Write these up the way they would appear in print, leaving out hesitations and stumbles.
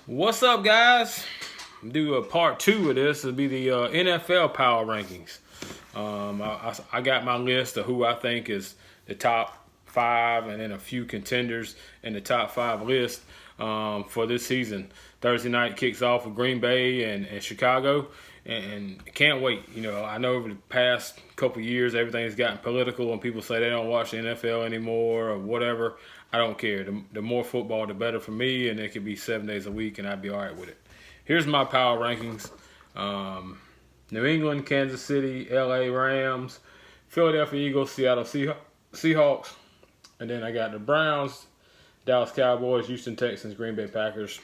What's up, guys? Do a part two of this. It'll be the NFL power rankings. I got my list of who I think is the top five, and then a few contenders in the top five list for this season. Thursday night kicks off with Green Bay and Chicago, and can't wait. I know over the past couple years everything's gotten political, and people say they don't watch the NFL anymore or whatever. I don't care. The more football, the better for me, and it could be 7 days a week, and I'd be all right with it. Here's my power rankings. New England, Kansas City, LA Rams, Philadelphia Eagles, Seattle Seahawks, and then I got the Browns, Dallas Cowboys, Houston Texans, Green Bay Packers.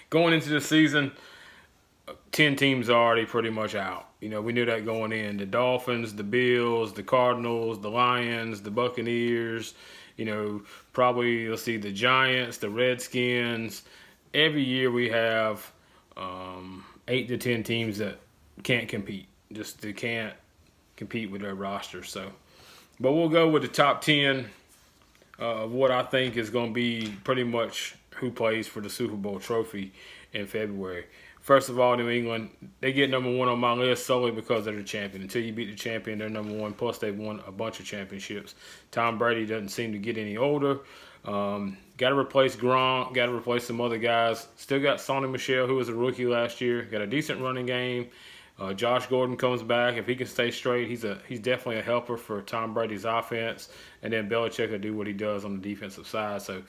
Going into the season, 10 teams are already pretty much out. We knew that going in. The Dolphins, the Bills, the Cardinals, the Lions, the Buccaneers, probably, let's see, the Giants, the Redskins. Every year we have 8 to 10 teams that can't compete. Just they can't compete with their roster. But we'll go with the top 10 of what I think is going to be pretty much who plays for the Super Bowl trophy in February. First of all, New England, they get number one on my list solely because they're the champion. Until you beat the champion, they're number one. Plus, they've won a bunch of championships. Tom Brady doesn't seem to get any older. Got to replace Gronk. Got to replace some other guys. Still got Sonny Michel, who was a rookie last year. Got a decent running game. Josh Gordon comes back. If he can stay straight, he's definitely a helper for Tom Brady's offense. And then Belichick will do what he does on the defensive side. So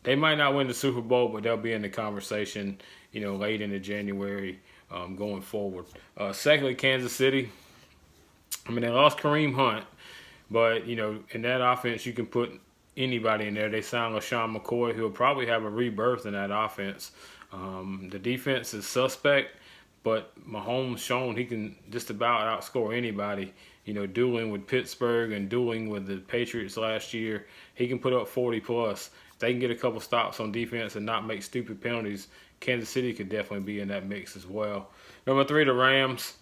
they might not win the Super Bowl, but they'll be in the conversation, late into January going forward. Secondly, Kansas City. They lost Kareem Hunt, but, in that offense, you can put anybody in there. They signed LaShawn McCoy, who will probably have a rebirth in that offense. The defense is suspect, but Mahomes shown he can just about outscore anybody. Dueling with Pittsburgh and dueling with the Patriots last year, he can put up 40 plus. If they can get a couple stops on defense and not make stupid penalties, Kansas City could definitely be in that mix as well. Number 3, the Rams.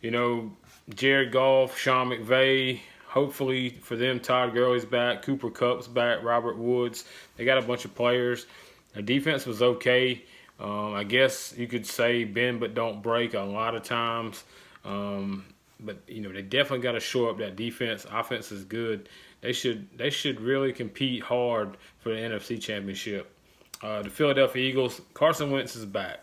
Jared Goff, Sean McVay. Hopefully for them, Todd Gurley's back, Cooper Kupp's back, Robert Woods. They got a bunch of players. The defense was okay. I guess you could say bend but don't break a lot of times. But they definitely got to shore up that defense. Offense is good. They should really compete hard for the NFC Championship. The Philadelphia Eagles, Carson Wentz is back.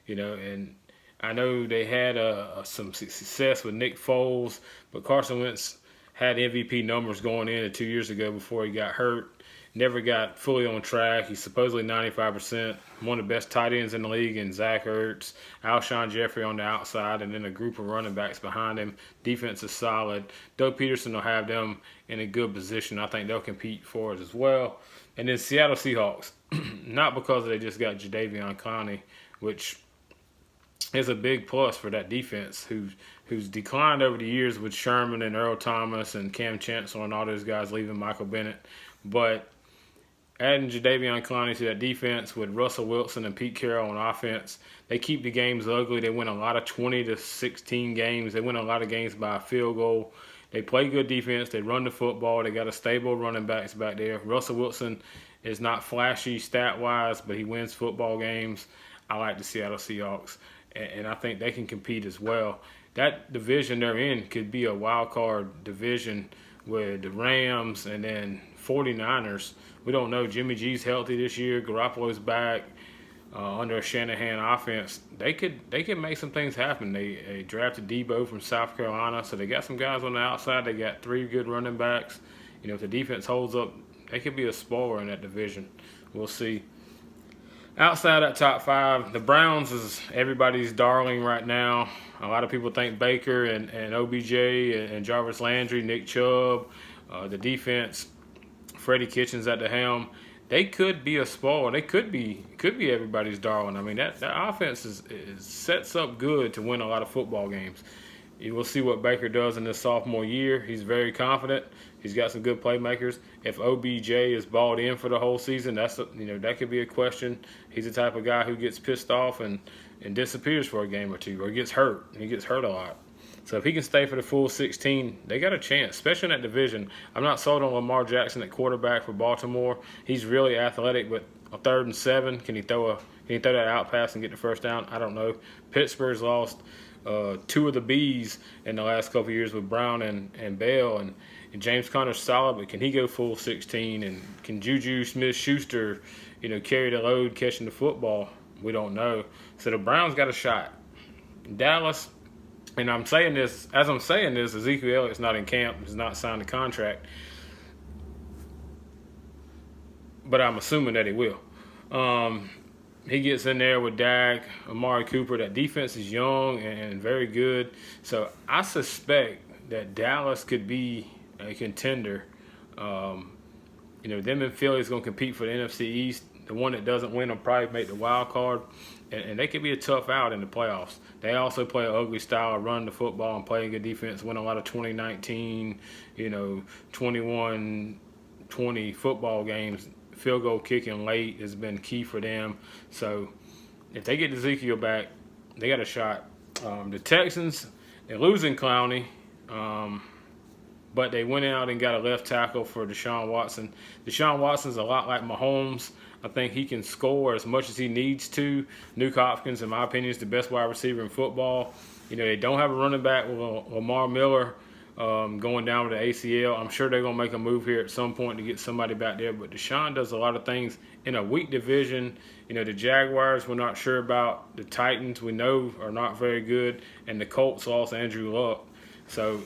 And I know they had some success with Nick Foles, but Carson Wentz had MVP numbers going in 2 years ago before he got hurt. Never got fully on track. He's supposedly 95%. One of the best tight ends in the league in Zach Ertz, Alshon Jeffrey on the outside, and then a group of running backs behind him. Defense is solid. Doug Peterson will have them in a good position. I think they'll compete for it as well. And then Seattle Seahawks, not because they just got Jadeveon Clowney, which is a big plus for that defense, who's declined over the years with Sherman and Earl Thomas and Cam Chancellor and all those guys leaving Michael Bennett. But adding Jadeveon Clowney to that defense with Russell Wilson and Pete Carroll on offense, they keep the games ugly. They win a lot of 20-16 games. They win a lot of games by a field goal. They play good defense. They run the football. They got a stable running backs back there. Russell Wilson is not flashy stat-wise, but he wins football games. I like the Seattle Seahawks, and I think they can compete as well. That division they're in could be a wild card division with the Rams and then 49ers. We don't know. Jimmy G's healthy this year. Garoppolo's back under a Shanahan offense. They could make some things happen. They drafted Debo from South Carolina, so they got some guys on the outside. They got 3 good running backs. If the defense holds up, they could be a spoiler in that division. We'll see. Outside that top 5, the Browns is everybody's darling right now. A lot of people think Baker and OBJ and Jarvis Landry, Nick Chubb, the defense, Freddie Kitchens at the helm. They could be a spoiler. They could be everybody's darling. That offense sets up good to win a lot of football games. You will see what Baker does in this sophomore year. He's very confident. He's got some good playmakers. If OBJ is balled in for the whole season, that could be a question. He's the type of guy who gets pissed off and disappears for a game or two, or gets hurt. He gets hurt a lot. So if he can stay for the full 16, they got a chance, especially in that division. I'm not sold on Lamar Jackson at quarterback for Baltimore. He's really athletic, but a 3rd and 7. Can he throw that out pass and get the first down? I don't know. Pittsburgh's lost 2 of the Bs in the last couple of years with Brown and Bell, and James Conner's solid, but can he go full 16? And can Juju Smith-Schuster, carry the load catching the football? We don't know. So the Browns got a shot. Dallas, and I'm saying this, Ezekiel Elliott's not in camp, has not signed a contract, but I'm assuming that he will. He gets in there with Dak, Amari Cooper. That defense is young and very good. So I suspect that Dallas could be a contender. Them and Philly's going to compete for the NFC East. The one that doesn't win will probably make the wild card. And they could be a tough out in the playoffs. They also play an ugly style of running the football and playing good defense, win a lot of 2019, 21-20 football games. Field goal kicking late has been key for them. So if they get Ezekiel back, they got a shot. The Texans, they're losing Clowney, but they went out and got a left tackle for Deshaun Watson. Deshaun Watson's a lot like Mahomes. I think he can score as much as he needs to. Nuke Hopkins, in my opinion, is the best wide receiver in football. They don't have a running back with Lamar Miller going down with the ACL. I'm sure they're going to make a move here at some point to get somebody back there. But Deshaun does a lot of things in a weak division. The Jaguars we're not sure about. The Titans we know are not very good. And the Colts lost Andrew Luck. So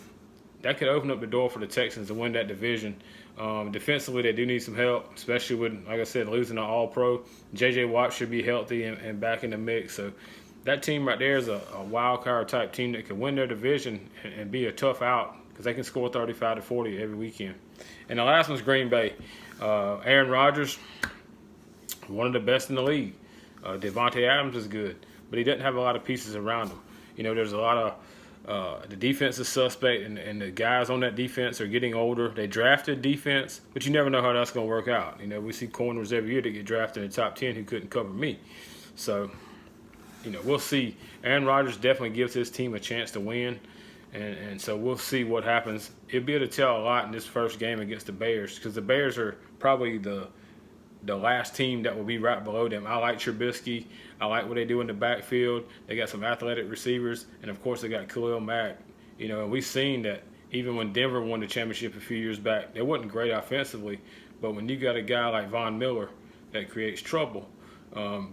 that could open up the door for the Texans to win that division. Defensively, they do need some help, especially with, like I said, losing an All-Pro. J.J. Watt should be healthy and back in the mix. So that team right there is a wild card type team that can win their division and be a tough out because they can score 35 to 40 every weekend. And the last one's Green Bay. Aaron Rodgers, one of the best in the league. Devontae Adams is good, but he doesn't have a lot of pieces around him. There's a lot of the defense is suspect, and the guys on that defense are getting older. They drafted defense, but you never know how that's going to work out. We see corners every year that get drafted in the top 10 who couldn't cover me. So, we'll see. Aaron Rodgers definitely gives his team a chance to win, and so we'll see what happens. It'll be able to tell a lot in this first game against the Bears because the Bears are probably the last team that will be right below them. I like Trubisky. I like what they do in the backfield. They got some athletic receivers, and of course they got Khalil Mack. And we've seen that even when Denver won the championship a few years back, they wasn't great offensively, but when you got a guy like Von Miller that creates trouble,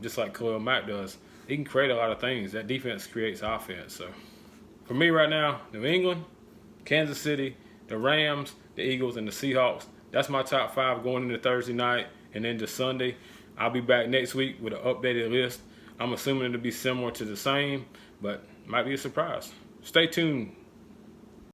just like Khalil Mack does, he can create a lot of things. That defense creates offense. So for me right now, New England, Kansas City, the Rams, the Eagles, and the Seahawks. That's my top 5 going into Thursday night and into Sunday. I'll be back next week with an updated list. I'm assuming it'll be similar to the same, but might be a surprise. Stay tuned.